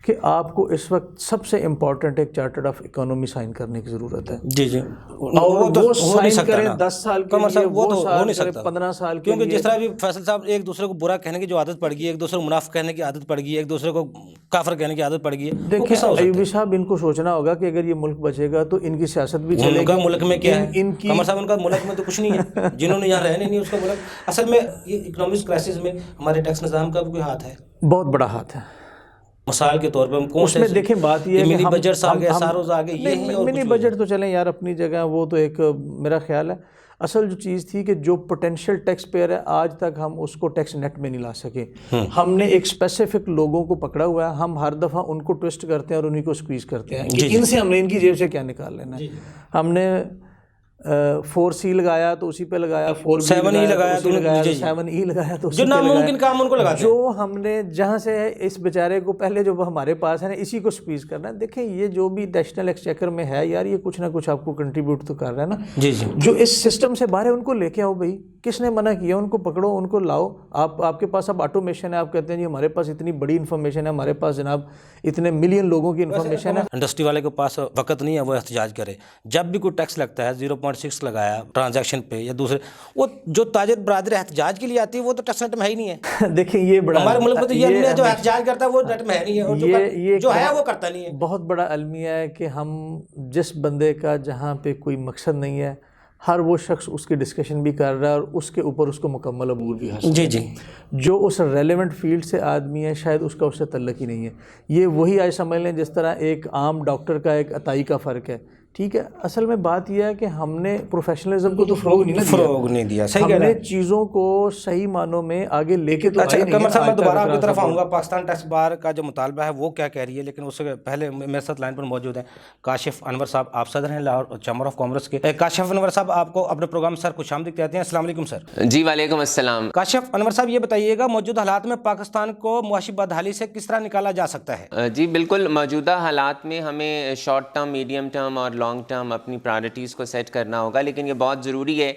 कि आपको इस वक्त सबसे इम्पॉर्टेंट एक चार्टर्ड ऑफ इकोनॉमी साइन करने की ज़रूरत है। जी जी। और वो साइन करें 10 साल के लिए, वो तो हो नहीं सकता 15 साल के क्योंकि लिए। जिस तरह भी फैसल साहब एक दूसरे को बुरा कहने की जो आदत पड़ गई है, एक दूसरे को मुनाफ कहने की आदत पड़ गई है, एक दूसरे को काफिर कहने की आदत पड़ गई है। देखिए अयूबी साहब, इनको सोचना होगा कि अगर ये मुल्क बचेगा तो इनकी सियासत भी चलेगी। उनका मुल्क में क्या है इनकी कमर साहब, उनका मुल्क में तो कुछ नहीं है, जिन्होंने यहाँ रहने नहीं उसका मुल्क। असल में ये इकोनॉमिक क्राइसिस में हमारे टैक्स निज़ाम का भी कोई हाथ है, बहुत बड़ा हाथ है। मिसाल के तौर पे हम कौन से उसमें देखें बात ये है कि मिनी बजट्स आ गए, सारोज आ गए, ये नहीं, है और मिनी बजट तो चलें यार अपनी जगह, वो तो एक मेरा ख्याल है असल जो चीज़ थी कि जो पोटेंशियल टैक्स पेयर है आज तक हम उसको टैक्स नेट में नहीं ला सके। हमने एक स्पेसिफिक लोगों को पकड़ा हुआ है, हम हर दफ़ा उनको ट्विस्ट करते हैं और उन्हीं को स्क्वीज़ करते हैं कि इनसे हमने इनकी जेब से क्या निकाल लेना है। हमने 4C लगाया तो उसी पे लगाया, 7E लगाया तो 7E लगाया तो जो नामुमकिन काम उनको लगाते हैं। जो हमने जहाँ से है इस बेचारे को पहले जो हमारे पास है ना इसी को स्क्वीज करना है। देखें, ये जो भी नेशनल एक्सचेकर में है यार, ये कुछ ना कुछ आपको कंट्रीब्यूट तो कर रहा है ना। जी जी। जो इस सिस्टम से बाहर है उनको लेके आओ भाई, किसने मना किया? उनको पकड़ो, उनको लाओ। आपके पास अब ऑटोमेशन है, आप कहते हैं जी हमारे पास इतनी बड़ी इन्फॉर्मेशन है, हमारे पास जनाब इतने मिलियन लोगों की इन्फॉर्मेशन है। इंडस्ट्री वाले के पास वक्त नहीं है वो एहतजाज करे। जब भी कोई टैक्स लगता है 0.6 लगाया ट्रांजैक्शन पे या दूसरे, वो जो ताजिर बरादरी एहतजाज के लिए आती है वो तो टैक्स नेट में है ही नहीं है। देखिए ये बड़ा हमारे मुल्क में तो ये जो एहतजाज करता है वो नेट में है नहीं है, और जो है वो करता नहीं है। बहुत बड़ा अलमिया है कि हम जिस बंदे का जहाँ पे कोई मकसद नहीं है, हर वो शख्स उसकी डिस्कशन भी कर रहा है और उसके ऊपर उसको मुकम्मल अबूर भी हासिल। जी जी। जो उस रेलेवेंट फील्ड से आदमी है शायद उसका उससे तल्लक ही नहीं है। ये वही आज समझ लें जिस तरह एक आम डॉक्टर का एक अताई का फ़र्क है ठीक है, असल में बात यह है कि हमने प्रोफेशनलिज्म को तो फ़रोग नहीं दिया, सही कह रहे हमने हैं। चीज़ों को सही मानों में आगे लेके तो अच्छा आए नहीं कमर हैं। साहब, मैं आज तक दोबारा अगर आपकी आप तरफ सपोर्ट- आऊँगा। पाकिस्तान टेस्ट बार का जो मुतालबा है वो क्या कह रही है, लेकिन उससे पहले मेरे साथ लाइन पर मौजूद हैं काशिफ अनवर साहब। आप सदर हैं लाहौर चैम्बर ऑफ कॉमर्स के। काशिफ अनवर साहब, आपको अपने प्रोग्राम सर खुशामदीद कहते हैं। अस्सलाम वालेकुम सर। जी वालेकुम अस्सलाम। काशिफ अनवर साहब, ये बताइएगा मौजूदा हालात में पाकिस्तान को मुआशी बदहाली से किस तरह निकाला जा सकता है? जी बिल्कुल, मौजूदा हालात में हमें शॉर्ट टर्म, मीडियम टर्म और लॉन्ग टर्म अपनी प्रायोरिटीज़ को सेट करना होगा, लेकिन ये बहुत ज़रूरी है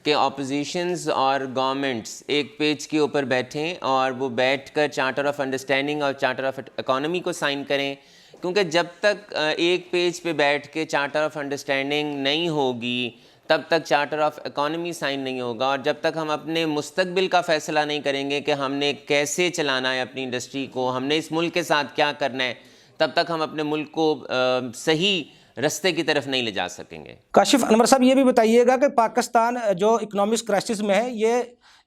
कि ऑपोजिशंस और गवर्नमेंट्स एक पेज के ऊपर बैठें और वो बैठकर चार्टर ऑफ अंडरस्टैंडिंग और चार्टर ऑफ इकोनॉमी को साइन करें, क्योंकि जब तक एक पेज पे बैठ के चार्टर ऑफ अंडरस्टैंडिंग नहीं होगी तब तक चार्टर ऑफ इकोनॉमी साइन नहीं होगा, और जब तक हम अपने मुस्तकबिल का फ़ैसला नहीं करेंगे कि हमने कैसे चलाना है अपनी इंडस्ट्री को, हमने इस मुल्क के साथ क्या करना है, तब तक हम अपने मुल्क को सही रास्ते की तरफ नहीं ले जा सकेंगे। काशिफ अनवर साहब, ये भी बताइएगा कि पाकिस्तान जो इकोनॉमिक क्राइसिस में है, ये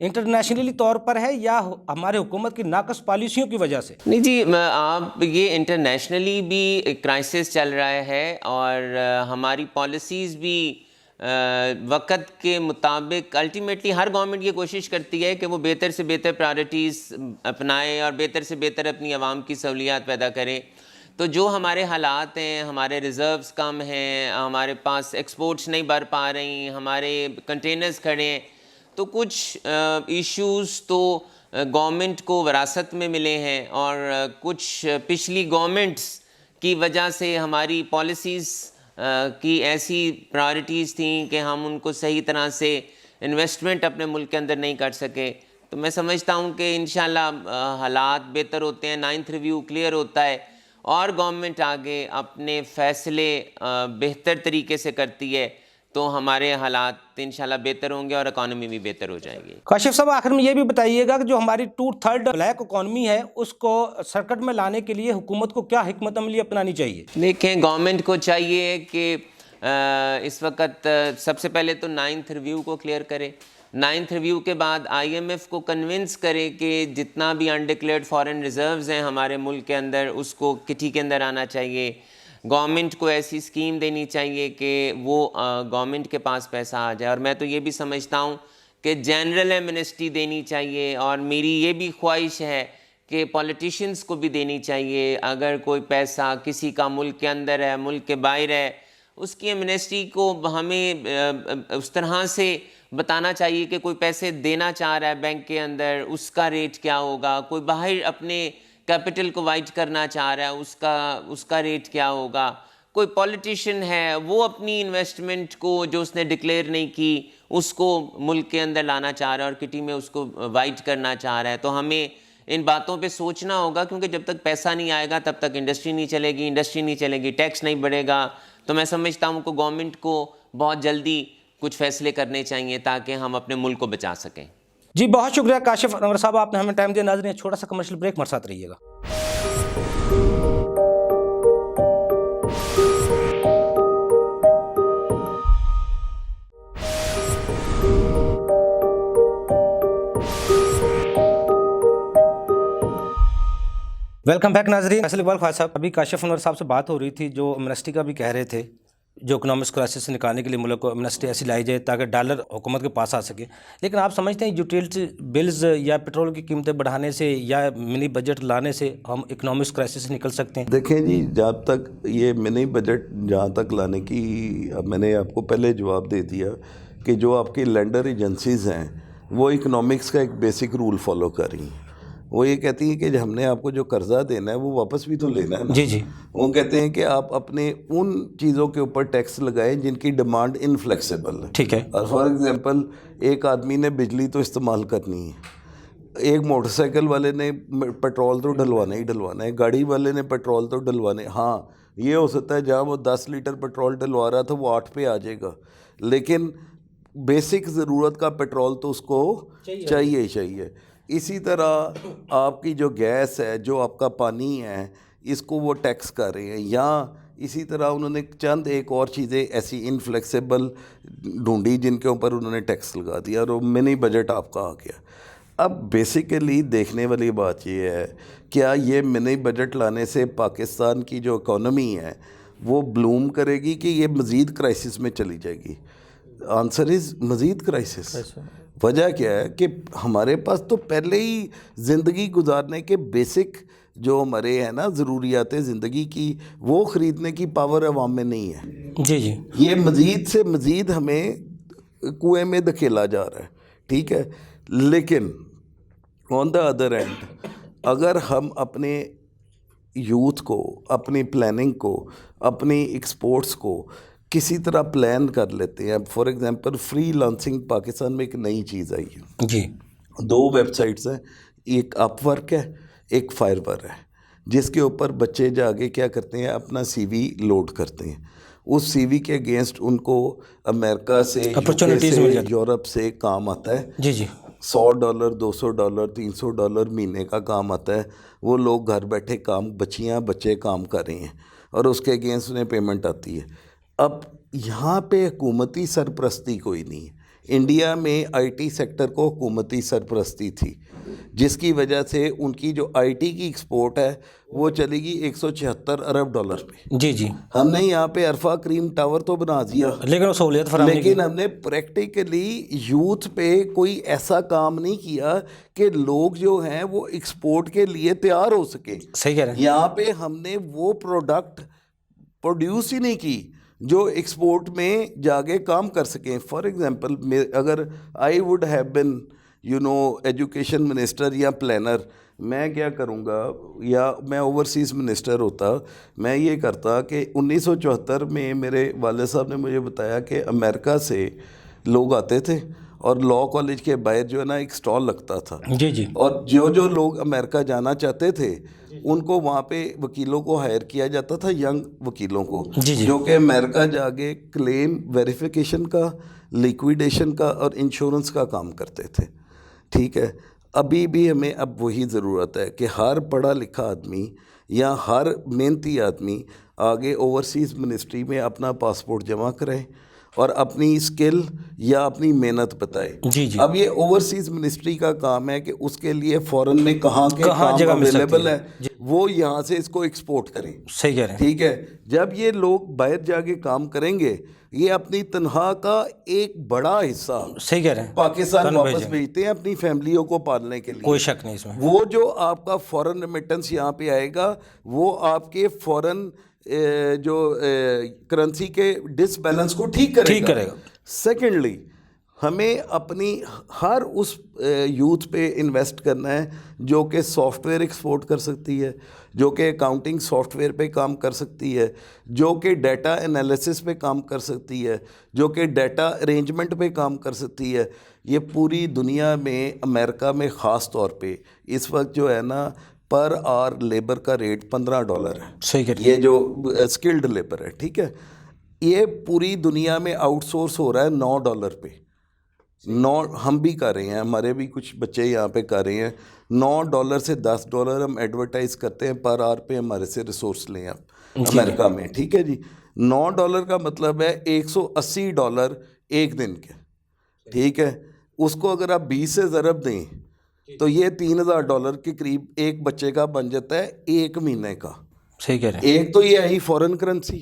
इंटरनेशनली तौर पर है या हमारे हुकूमत की नाकस पॉलिसियों की वजह से? नहीं जी, आप ये इंटरनेशनली भी क्राइसिस चल रहा है और हमारी पॉलिसीज़ भी वक़्त के मुताबिक अल्टीमेटली हर गवर्नमेंट ये कोशिश करती है कि वो बेहतर से बेहतर प्रायोरिटीज़ अपनाए और बेहतर से बेहतर अपनी आवाम की सहूलियात पैदा करे। तो जो हमारे हालात हैं, हमारे रिज़र्व्स कम हैं, हमारे पास एक्सपोर्ट्स नहीं बढ़ पा रही, हमारे कंटेनर्स खड़े हैं, तो कुछ इश्यूज़ तो गवर्नमेंट को विरासत में मिले हैं और कुछ पिछली गवर्नमेंट्स की वजह से हमारी पॉलिसीज़ की ऐसी प्रायोरिटीज़ थी कि हम उनको सही तरह से इन्वेस्टमेंट अपने मुल्क के अंदर नहीं कर सके। तो मैं समझता हूँ कि इंशाल्लाह हालात बेहतर होते हैं, 9th रिव्यू क्लियर होता है और गवर्नमेंट आगे अपने फ़ैसले बेहतर तरीके से करती है, तो हमारे हालात इंशाल्लाह बेहतर होंगे और इकॉनमी भी बेहतर हो जाएगी। काशिफ साहब, आखिर में ये भी बताइएगा कि जो हमारी 2/3 ब्लैक इकॉनमी है उसको सर्किट में लाने के लिए हुकूमत को क्या हिकमत अमली अपनानी चाहिए? देखें, गवर्नमेंट को चाहिए कि इस वक्त सबसे पहले तो 9th रिव्यू को क्लियर करे। 9th रिव्यू के बाद IMF को कन्विंस करे कि जितना भी अनडिक्लेयर्ड फॉरेन रिजर्व्स हैं हमारे मुल्क के अंदर, उसको किटी के अंदर आना चाहिए। गवर्नमेंट को ऐसी स्कीम देनी चाहिए कि वो गवर्नमेंट के पास पैसा आ जाए, और मैं तो ये भी समझता हूँ कि जनरल एमनेस्टी देनी चाहिए, और मेरी ये भी ख्वाहिश है कि पॉलिटिशियंस को भी देनी चाहिए। अगर कोई पैसा किसी का मुल्क के अंदर है, मुल्क के बाहर है, उसकी एमनेस्टी को हमें उस तरह से बताना चाहिए कि कोई पैसे देना चाह रहा है बैंक के अंदर, उसका रेट क्या होगा, कोई बाहर अपने कैपिटल को वाइट करना चाह रहा है, उसका रेट क्या होगा, कोई पॉलिटिशियन है वो अपनी इन्वेस्टमेंट को जो उसने डिक्लेयर नहीं की उसको मुल्क के अंदर लाना चाह रहा है और किटी में उसको वाइट करना चाह रहा है, तो हमें इन बातों पे सोचना होगा, क्योंकि जब तक पैसा नहीं आएगा तब तक इंडस्ट्री नहीं चलेगी, इंडस्ट्री नहीं चलेगी, टैक्स नहीं बढ़ेगा। तो मैं समझता हूँ कि गवर्नमेंट को बहुत जल्दी कुछ फैसले करने चाहिए ताकि हम अपने मुल्क को बचा सकें। जी बहुत शुक्रिया काशिफ अनवर साहब, आपने हमें टाइम दिया। नाज़रीन, छोटा सा कमर्शियल ब्रेक, हमारे साथ रहिएगा। वेलकम बैक नाज़रीन। फैसल इकबाल ख्वाजा साहब, अभी काशिफ अनवर साहब से बात हो रही थी, जो एमनेस्टी का भी कह रहे थे, जो इकोनॉमिक क्राइसिस से निकालने के लिए मुल्क को एमनेस्टी ऐसी लाई जाए ताकि डॉलर हुकूमत के पास आ सके। लेकिन आप समझते हैं यूटिलिटी बिल्स या पेट्रोल की कीमतें बढ़ाने से या मिनी बजट लाने से हम इकोनॉमिक क्राइसिस से निकल सकते हैं? देखें जी, जब तक ये मिनी बजट जहाँ तक लाने की, अब मैंने आपको पहले जवाब दे दिया कि जो आपकी लेंडर एजेंसीज़ हैं वो इकोनॉमिक्स का एक बेसिक रूल फॉलो कर रही हैं। वो ये कहती हैं कि हमने आपको जो कर्जा देना है वो वापस भी तो लेना है ना। जी जी। वो कहते हैं कि आप अपने उन चीज़ों के ऊपर टैक्स लगाएं जिनकी डिमांड इनफ्लेक्सिबल है। ठीक है। और फॉर एग्जांपल, एक आदमी ने बिजली तो इस्तेमाल करनी है, एक मोटरसाइकिल वाले ने पेट्रोल तो डलवाना ही डलवाना है, गाड़ी वाले ने पेट्रोल तो डलवाने। हाँ, ये हो सकता है जहाँ वो 10 लीटर पेट्रोल डलवा रहा था वो 8 पे आ जाएगा, लेकिन बेसिक ज़रूरत का पेट्रोल तो उसको चाहिए ही चाहिए। इसी तरह आपकी जो गैस है, जो आपका पानी है, इसको वो टैक्स कर रहे हैं। या इसी तरह उन्होंने चंद एक और चीज़ें ऐसी इनफ्लेक्सिबल ढूंढी जिनके ऊपर उन्होंने टैक्स लगा दिया और वो मिनी बजट आपका आ गया। अब बेसिकली देखने वाली बात ये है, क्या ये मिनी बजट लाने से पाकिस्तान की जो इकॉनमी है वो ब्लूम करेगी कि ये मज़ीद क्राइसिस में चली जाएगी? आंसर इज़ मज़ीद क्राइसिस। वजह क्या है कि हमारे पास तो पहले ही ज़िंदगी गुजारने के बेसिक जो हमारे हैं ना ज़रूरियात ज़िंदगी की, वो ख़रीदने की पावर अवाम में नहीं है। जी जी। ये मज़ीद से मज़ीद हमें कुएं में धकेला जा रहा है, ठीक है। लेकिन ऑन द अदर एंड अगर हम अपने यूथ को, अपनी प्लानिंग को, अपनी एक्सपोर्ट्स को किसी तरह प्लान कर लेते हैं, for example free lancing Pakistan में एक नई चीज़ आई है। जी 2 वेबसाइट्स हैं, एक अपवर्क है, एक फायरवर है, जिसके ऊपर बच्चे जाके क्या करते हैं, अपना CV लोड करते हैं। उस CV के अगेंस्ट उनको अमेरिका से, Opportunities मिल जाती हैं। यूरोप से काम आता है। जी जी। $100, $200, $300 महीने का काम आता है। वो लोग घर बैठे काम, बच्चे काम कर रहे हैं और उसके अगेंस्ट उन्हें पेमेंट आती है। अब यहाँ पे हुकूमती सरपरस्ती कोई नहीं है। इंडिया में IT सेक्टर को हुकूमती सरपरस्ती थी, जिसकी वजह से उनकी जो IT की एक्सपोर्ट है वो चलेगी $176 अरब पे। जी जी। हमने यहाँ पे अरफा क्रीम टावर तो बना दिया, लेकिन वो सहूलियत फराहम नहीं लेकिन हमने प्रैक्टिकली यूथ पे कोई ऐसा काम नहीं किया कि लोग जो हैं वो एक्सपोर्ट के लिए तैयार हो सके। सही कह रहे हैं। यहाँ पे हमने वो प्रोडक्ट प्रोड्यूस ही नहीं की जो एक्सपोर्ट में जाके काम कर सकें। फॉर एग्जांपल अगर I would have been education minister या प्लानर, मैं क्या करूँगा, या मैं ओवरसीज़ मिनिस्टर होता, मैं ये करता कि 1974 में मेरे वाले साहब ने मुझे बताया कि अमेरिका से लोग आते थे और लॉ कॉलेज के बाहर जो है ना एक स्टॉल लगता था। जी जी। और जो लोग अमेरिका जाना चाहते थे उनको वहाँ पे वकीलों को हायर किया जाता था, यंग वकीलों को, जी जी। जो कि अमेरिका जाके क्लेम वेरिफिकेशन का, लिक्विडेशन का और इंश्योरेंस का काम करते थे, ठीक है। अभी भी हमें अब वही ज़रूरत है कि हर पढ़ा लिखा आदमी या हर मेहनती आदमी आगे ओवरसीज़ मिनिस्ट्री में अपना पासपोर्ट जमा कराए और अपनी स्किल या अपनी मेहनत बताए। जी जी। अब ये ओवरसीज़ मिनिस्ट्री का काम है कि उसके लिए फॉरेन में कहाँ काम जगह मिल सकती अवेलेबल है। है वो यहाँ से इसको एक्सपोर्ट करें। सही कह रहे हैं। ठीक है, जब ये लोग बाहर जाके काम करेंगे ये अपनी तनख्वाह का एक बड़ा हिस्सा सही कह रहे हैं पाकिस्तान तन वापस भेजें। भेजते हैं अपनी फैमिलियों को पालने के लिए। कोई शक नहीं इसमें। वो जो आपका फॉरेन रेमिटेंस यहाँ पे आएगा वो आपके फॉरेन जो करेंसी के डिसबैलेंस को ठीक करेगा। सेकेंडली हमें अपनी हर उस यूथ पे इन्वेस्ट करना है जो कि सॉफ्टवेयर एक्सपोर्ट कर सकती है, जो कि अकाउंटिंग सॉफ्टवेयर पे काम कर सकती है, जो कि डाटा एनालिसिस पे काम कर सकती है, जो कि डाटा अरेंजमेंट पे काम कर सकती है। ये पूरी दुनिया में, अमेरिका में ख़ास तौर पे इस वक्त जो है ना पर आवर लेबर का रेट $15 है। सही कह रहे ये जो स्किल्ड लेबर है, ठीक है, ये पूरी दुनिया में आउटसोर्स हो रहा है $9 पे। हम भी कर रहे हैं, हमारे भी कुछ बच्चे यहाँ पे कर रहे हैं। $9 से $10 हम एडवर्टाइज़ करते हैं पर आवर पे, हमारे से रिसोर्स लें आप अमेरिका में, ठीक है जी। $9 का मतलब है $180 एक दिन के, ठीक है। उसको अगर आप 20 से ज़रब दें तो ये $3000 के करीब एक बच्चे का बन जाता है एक महीने का। सही कह रहे हैं। एक तो ये आई फॉरेन करेंसी,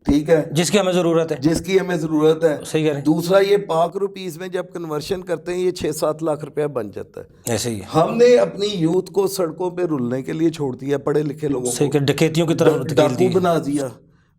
ठीक है, जिसकी हमें ज़रूरत है। जिसकी हमें ज़रूरत है। सही कह रहे हैं। दूसरा ये पाक रुपीज़ में जब कन्वर्शन करते हैं ये 6-7 लाख रुपया बन जाता है। ऐसे ही है। हमने अपनी यूथ को सड़कों पे रुलने के लिए छोड़ दिया, पढ़े लिखे लोगों सही को कह, डकैतियों की तरफ धकेल डाकू दिए। बना दिया,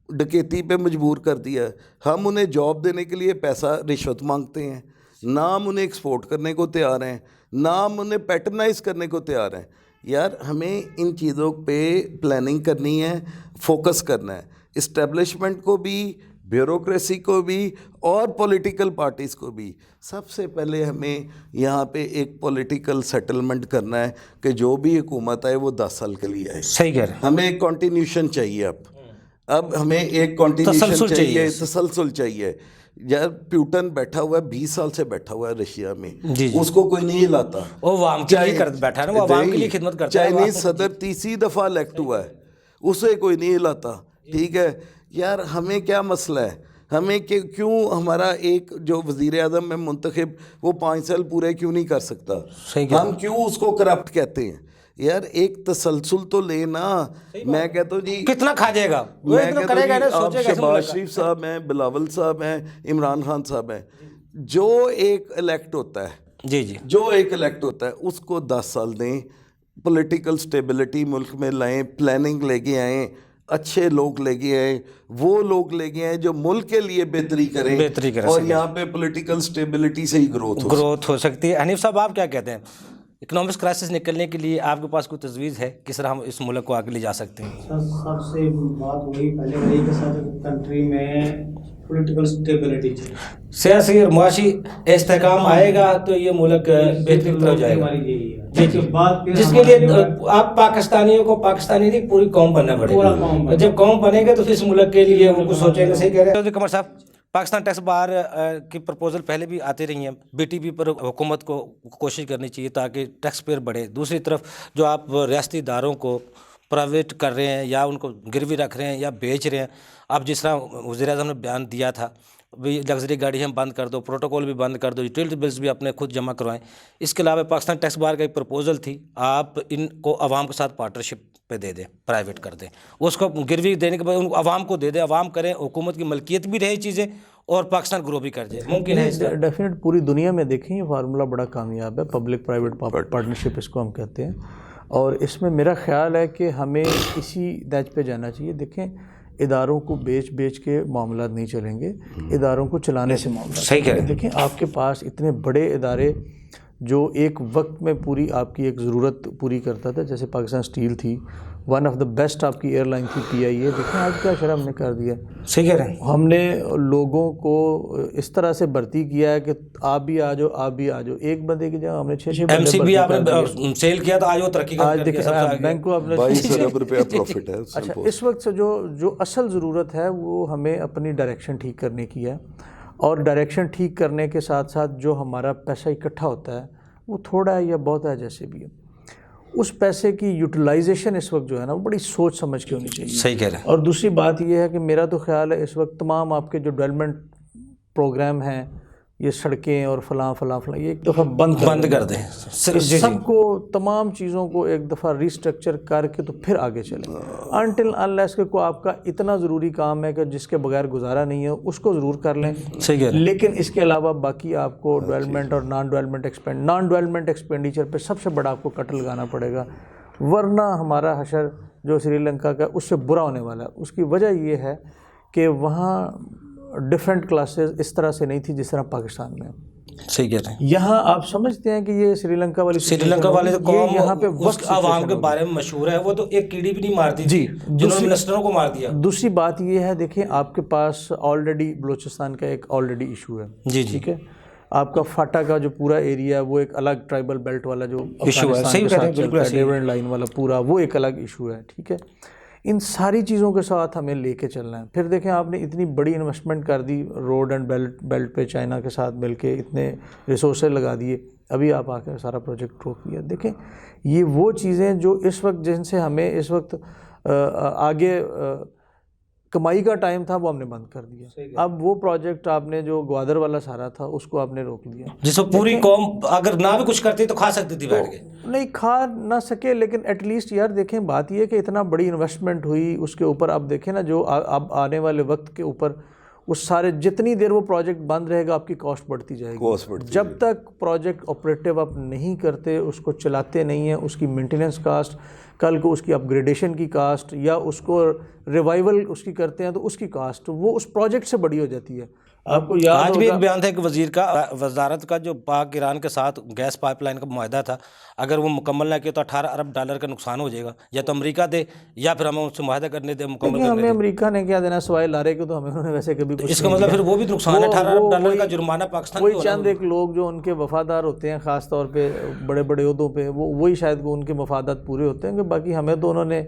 डकैती पे मजबूर कर दिया। हम उन्हें जॉब देने के लिए पैसा रिश्वत मांगते हैं, ना हम उन्हें एक्सपोर्ट करने को तैयार हैं, ना हम उन्हें पैटर्नाइज करने को तैयार हैं। यार हमें इन चीज़ों पे प्लानिंग करनी है, फोकस करना है, इस्टेब्लिशमेंट को भी, ब्यूरोक्रेसी को भी और पॉलिटिकल पार्टीज़ को भी। सबसे पहले हमें यहाँ पे एक पॉलिटिकल सेटलमेंट करना है कि जो भी हुकूमत आए वो 10 साल के लिए आए। सही कह रहे हैं। हमें एक कॉन्टिन्यूशन चाहिए। अब हमें एक कॉन्टिन्यूशन तसलसल चाहिए, चाहिए। तसलसल चाहिए। यार प्यूटन बैठा हुआ है, 20 साल से बैठा हुआ है रशिया में, जी जी। उसको कोई नहीं हिलाता। वो अवाम के लिए बैठा है ना, वो अवाम के लिए खिदमत करता है। चाइनीज सदर 30 दफ़ा इलेक्ट हुआ है, उसे कोई नहीं हिलाता, ठीक है। यार हमें क्या मसला है, हमें क्यों हमारा एक जो वज़ीर आज़म में मुंतखब वो 5 साल पूरे क्यों नहीं कर सकता? सही कह हम क्यों उसको करप्ट कहते हैं? यार एक तसलसल तो लेना। मैं कहता हूँ जी, कितना खा जाएगा वो, मैं इतना कहता हूँ करेगा जी, ना, आप सोचेगा कैसे शहबाज मुल्क का। शरीफ साहब हैं, बिलावल साहब हैं, इमरान खान साहब हैं, जो एक इलेक्ट होता है, जी जी जो एक इलेक्ट होता है उसको 10 साल दें, पॉलिटिकल स्टेबिलिटी मुल्क में लाएं, प्लानिंग लेके आएँ, अच्छे लोग लेके आए, वो लोग लेके आए जो मुल्क के लिए बेहतरी करें, बेहतरी करें, और सही यहाँ पे पॉलिटिकल स्टेबिलिटी से ही ग्रोथ हो सकती है। हनीफ साहब आप क्या कहते हैं, इकोनॉमिक्स क्राइसिस निकलने के लिए आपके पास कोई तजवीज़ है, किस तरह हम इस मुल्क को आगे ले जा सकते हैं? सर सबसे बात वही पहले रही कि सर कंट्री में पॉलिटिकल स्टेबिलिटी चाहिए, सियासी और मुआशी इस्तेहकाम आएगा तो ये मुल्क बेहतरीन तरफ जाएगा। हमारी यही है। जी उसके बाद फिर जिसके लिए हमारा आप पाकिस्तानियों को पाकिस्तानी नहीं पूरी कौम बनना पूरा कौम पड़ेगा। बनना। जब कौम बनेगा तो फिर इस मुल्क के लिए वो कुछ सोचेंगे। सही कह रहे हैं कमर साहब। पाकिस्तान टैक्स बार की प्रपोजल पहले भी आती रही हैं, BTP पर हुकूमत को कोशिश करनी चाहिए ताकि टैक्स पेयर बढ़े। दूसरी तरफ जो आप रियासती इदारों को प्राइवेट कर रहे हैं या उनको गिरवी रख रहे हैं या बेच रहे हैं, आप जिस तरह वज़ीर-ए-आज़म ने बयान दिया था भी लग्जरी गाड़ी हम बंद कर दो, प्रोटोकॉल भी बंद कर दो, यूटिलिटी बिल्स भी अपने खुद जमा करवाएं। इसके अलावा पाकिस्तान टैक्स बार का एक प्रपोजल थी, आप इनको अवाम के साथ पार्टनरशिप पे दे दें, प्राइवेट कर दें, उसको गिरवी देने के बाद उनको अवाम को दे दें, अवाम करें, हुकूमत की मलकियत भी रहे चीज़ें और पाकिस्तान ग्रो भी कर जाए। मुमकिन है इसका? डेफिनेट पूरी दुनिया में देखें ये फार्मूला बड़ा कामयाब है, पब्लिक प्राइवेट पार्टनरशिप इसको हम कहते हैं। और इसमें मेरा ख्याल है कि हमें इसी नहज पे जाना चाहिए। देखें इदारों को बेच के मामला नहीं चलेंगे, इदारों को चलाने से मामला। सही कह रहे हैं। देखें आपके पास इतने बड़े इदारे जो एक वक्त में पूरी आपकी एक ज़रूरत पूरी करता था, जैसे पाकिस्तान स्टील थी, वन ऑफ द बेस्ट आपकी एयरलाइन थी PIA। देखें आज क्या शर्म हमने कर दिया। सही कह रहे हैं। हमने लोगों को इस तरह से भर्ती किया है कि आप भी आ जाओ, आप भी आ जाओ। एक बंदे की जगह हमने 6-6 बंदे MCB भर्ती कर दिए। आपने सेल किया तो आज वो तरक्की आज करके देखिए सबसे आगे। बैंक को आपने 22 अरब रुपया प्रॉफिट है। अच्छा, इस वक्त से जो असल ज़रूरत है वो हमें अपनी डायरेक्शन ठीक करने की है। और डायरेक्शन ठीक करने के साथ साथ जो हमारा पैसा इकट्ठा होता है वो थोड़ा है या बहुत है, जैसे भी है, उस पैसे की यूटिलाइजेशन इस वक्त जो है ना वो बड़ी सोच समझ के होनी चाहिए। सही कह रहे हैं। और दूसरी बात ये है कि मेरा तो ख्याल है इस वक्त तमाम आपके जो डेवलपमेंट प्रोग्राम हैं, ये सड़कें और फलां ये एक दफ़ा बंद कर दें। इस सबको तमाम चीज़ों को एक दफ़ा रिस्ट्रक्चर करके तो फिर आगे चलें। अनटिल अनलेस के को आपका इतना ज़रूरी काम है कि जिसके बगैर गुजारा नहीं है उसको ज़रूर कर लें। सही कह रहे हैं। लेकिन इसके अलावा बाकी आपको डेवलपमेंट और नॉन डेवलपमेंट एक्सपेंडिचर पे सबसे बड़ा आपको कट लगाना पड़ेगा, वरना हमारा हशर जो श्रीलंका का उससे बुरा होने वाला है। उसकी वजह ये है कि वहाँ डिफरेंट क्लासेस इस तरह से नहीं थी जिस तरह पाकिस्तान में। सही कह रहे हैं। यहाँ आप समझते हैं कि ये श्रीलंका वाले तो कौम यहाँ पे उस आवाम के बारे में मशहूर है, वो तो एक कीड़ी भी नहीं मारती जी, जिन्होंने मिनिस्टरों को मार दिया। दूसरी बात ये है, देखिए आपके पास ऑलरेडी बलूचिस्तान का एक ऑलरेडी इशू है। जी ठीक है, आपका फाटा का जो पूरा एरिया है वो एक अलग ट्राइबल बेल्ट वाला जो इशू है। सही कह रहे हैं, बिल्कुल सही। डिविडेंड लाइन वाला पूरा वो एक अलग इशू है। ठीक है, इन सारी चीज़ों के साथ हमें लेके चलना है। फिर देखें आपने इतनी बड़ी इन्वेस्टमेंट कर दी रोड एंड बेल्ट पे, चाइना के साथ मिलके इतने रिसोर्सेज लगा दिए, अभी आप आकर सारा प्रोजेक्ट रोक दिया। देखें ये वो चीज़ें जो इस वक्त जिनसे हमें इस वक्त आगे कमाई का टाइम था वो हमने बंद कर दिया। अब वो प्रोजेक्ट आपने जो ग्वादर वाला सारा था उसको आपने रोक दिया, जिसको पूरी कौम अगर ना भी कुछ करती तो खा सकती थी बैठ के। नहीं खा ना सके, लेकिन एटलीस्ट यार देखें बात ये कि इतना बड़ी इन्वेस्टमेंट हुई उसके ऊपर आप देखें ना जो अब आने वाले वक्त के ऊपर उस सारे जितनी देर वो प्रोजेक्ट बंद रहेगा आपकी कॉस्ट बढ़ती जाएगी। जब तक प्रोजेक्ट ऑपरेटिव आप नहीं करते, उसको चलाते नहीं हैं, उसकी मेंटेनेंस कास्ट, कल को उसकी अपग्रेडेशन की कास्ट या उसको रिवाइवल उसकी करते हैं तो उसकी कास्ट वो उस प्रोजेक्ट से बड़ी हो जाती है। आपको याद आज भी होगा, एक बयान था कि वजीर का वजारत का जो पाक ईरान के साथ गैस पाइपलाइन का मुआहदा था, अगर वो मुकम्मल ना किया तो $18 अरब का नुकसान हो जाएगा। या तो अमेरिका दे या फिर हमें उससे मुआहदा करने दे, मुकम्मल करने हमें दे। अमेरिका ने क्या देना सवाए लारे के, तो हमें उन्होंने वैसे कभी कुछ इसका नहीं मतलब दिया। फिर वो भी नुकसान है। $18 अरब का जुर्माना पाकिस्तान वही को चंद एक लोग जो उनके वफादार होते हैं ख़ास तौर पे बड़े बड़े उहदों पे, वही शायद उनके मफादात पूरे होते हैं, कि बाकी हमें तो उन्होंने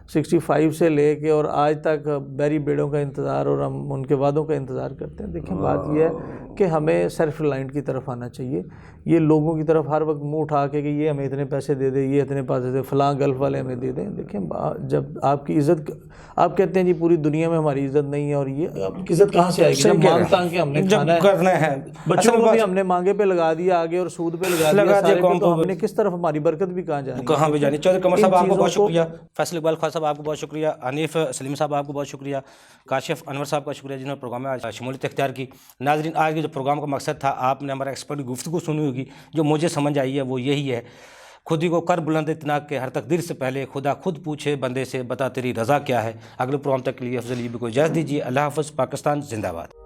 65 से लेके और आज तक बैरी बेड़ों का इंतज़ार और हम उनके वादों का इंतज़ार करते हैं। देखिए बात यह है कि हमें सेल्फ रिलायंट की तरफ आना चाहिए। ये लोगों की तरफ हर वक्त मुंह उठा के कि ये हमें इतने पैसे दे दे, ये इतने पैसे दे, फ़लाँ गल्फ़ वाले हमें दे दें। देखिए जब आपकी इज़्ज़त, आप कहते हैं जी पूरी दुनिया में हमारी इज़्ज़त नहीं है, और ये आपकी इज़्ज़त कहाँ से आएगी? जब मांग तांग के हमने जब खाना है, करना है बच्चों को भी हमने मांगे पे लगा दिया आगे और सूद पे लगा दिया सारे को, तो हमने किस तरफ, हमारी बरकत भी कहाँ जानी? कहाँ भी जानी। चौधरी कमर साहब इन आपको बहुत चीज़ों को- शुक्रिया, फैसल इकबाल खान साहब आपको बहुत शुक्रिया, हनीफ सलीम साहब आपको बहुत शुक्रिया, काशिफ अनवर साहब का शुक्रिया जिन्होंने प्रोग्राम में आज शमूलियत इख्तियार की। नाज़रीन, आज के जो प्रोग्राम का मकसद था, आपने हमारा एक्सपर्ट की गुफ्तगू सुनी होगी। जो मुझे समझ आई है वो यही है, खुद ही को कर बुलंद इतना के हर तकदीर से पहले खुदा खुद पूछे बंदे से, बता तेरी रज़ा क्या है। अगले प्रोग्राम तक के लिए अफजल यूबी को इजाज़त दीजिए। अल्लाह हाफ़िज़। पाकिस्तान जिंदाबाद।